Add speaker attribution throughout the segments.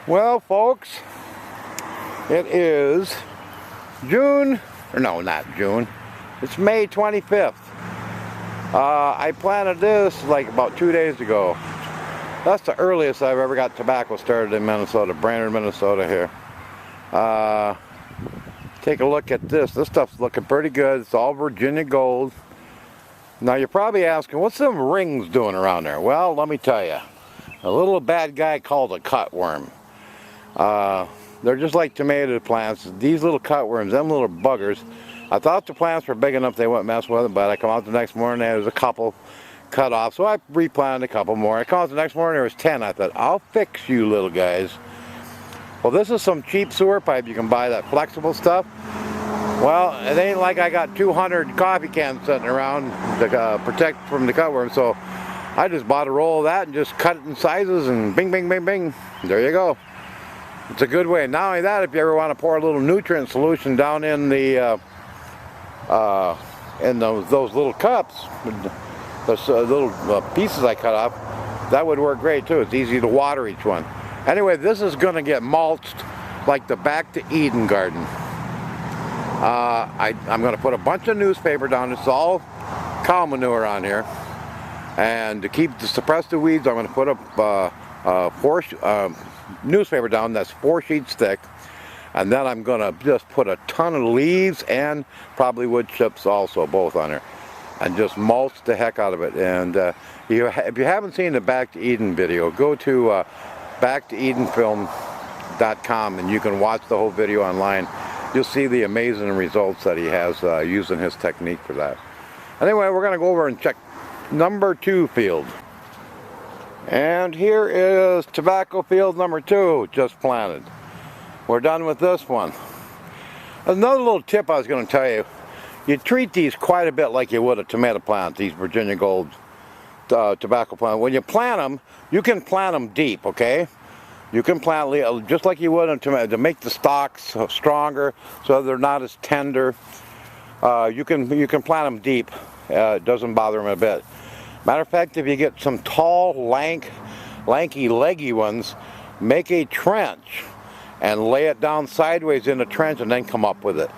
Speaker 1: Well, folks, it is June, or no, not June, it's May 25th. I planted this like about 2 days ago. That's the earliest I've ever got tobacco started in Minnesota, Brainerd, Minnesota here. Take a look at this. This stuff's looking pretty good. It's all Virginia gold. Now you're probably asking, what's them rings doing around there? Well, let me tell you. A little bad guy called a cutworm. They're just like tomato plants. These little cutworms, them little buggers. I thought the plants were big enough they wouldn't mess with them, but I come out the next morning, there was a couple cut off, so I replanted a couple more. I come out the next morning, there was 10. I thought, I'll fix you little guys. Well, this is some cheap sewer pipe. You can buy that flexible stuff. Well, it ain't like I got 200 coffee cans sitting around to protect from the cutworm, so I just bought a roll of that and just cut it in sizes and bing, bing, bing, bing. There you go. It's a good way. Not only that, if you ever want to pour a little nutrient solution down in the those little cups, those little pieces I cut off, that would work great too. It's easy to water each one. Anyway, this is going to get mulched like the Back to Eden garden. I'm going to put a bunch of newspaper down. It's all cow manure on here. And to suppress the weeds, I'm going to put up newspaper down that's 4 sheets thick. And then I'm going to just put a ton of leaves and probably wood chips also, both on there. And just mulch the heck out of it. And if you haven't seen the Back to Eden video, go to backtoedenfilm.com and you can watch the whole video online. You'll see the amazing results that he has using his technique for that. Anyway, we're going to go over and check number 2 field. And here is tobacco field number 2, just planted. We're done with this one. Another little tip I was going to tell you, you treat these quite a bit like you would a tomato plant, these Virginia gold tobacco plants. When you plant them, you can plant them deep, okay? You can plant just like you would a tomato to make the stalks stronger so they're not as tender. You can plant them deep. It doesn't bother them a bit. Matter of fact, if you get some tall, lanky, leggy ones, make a trench and lay it down sideways in the trench and then come up with it.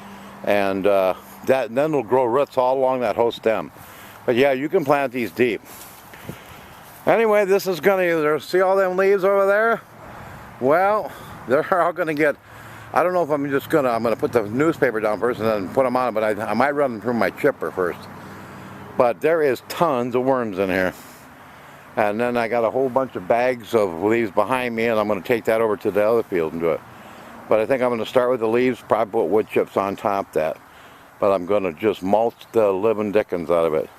Speaker 1: And then it'll grow roots all along that whole stem. But yeah, you can plant these deep. Anyway, this is gonna, see all them leaves over there? Well, they're all gonna get, I don't know if I'm gonna put the newspaper down first and then put them on, but I might run them through my chipper first. But there is tons of worms in here. And then I got a whole bunch of bags of leaves behind me, and I'm gonna take that over to the other field and do it. But I think I'm gonna start with the leaves, probably put wood chips on top of that. But I'm gonna just mulch the living dickens out of it.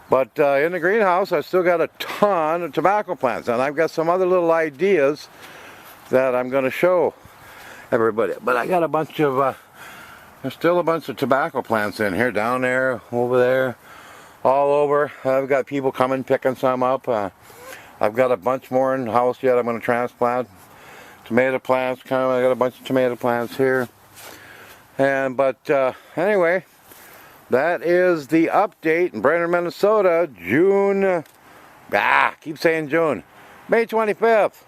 Speaker 1: But in the greenhouse, I still got a ton of tobacco plants, and I've got some other little ideas that I'm going to show everybody. But I got a bunch of, there's still a bunch of tobacco plants in here, down there, over there, all over. I've got people coming, picking some up. I've got a bunch more in the house yet I'm going to transplant. Tomato plants, I got a bunch of tomato plants here. But anyway, that is the update in Brainerd, Minnesota, keep saying June, May 25th.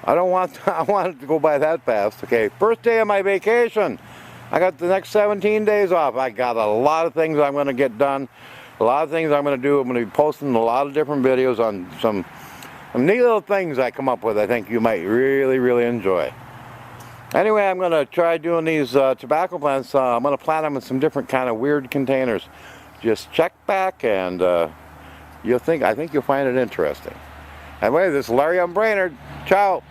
Speaker 1: I want it to go by that fast. Okay, first day of my vacation. I got the next 17 days off. I got a lot of things I'm going to get done. A lot of things I'm going to do. I'm going to be posting a lot of different videos on some neat little things I come up with. I think you might really, really enjoy. Anyway, I'm going to try doing these tobacco plants. I'm going to plant them in some different kind of weird containers. Just check back and I think you'll find it interesting. Anyway, this is Larry on Brainerd. Ciao.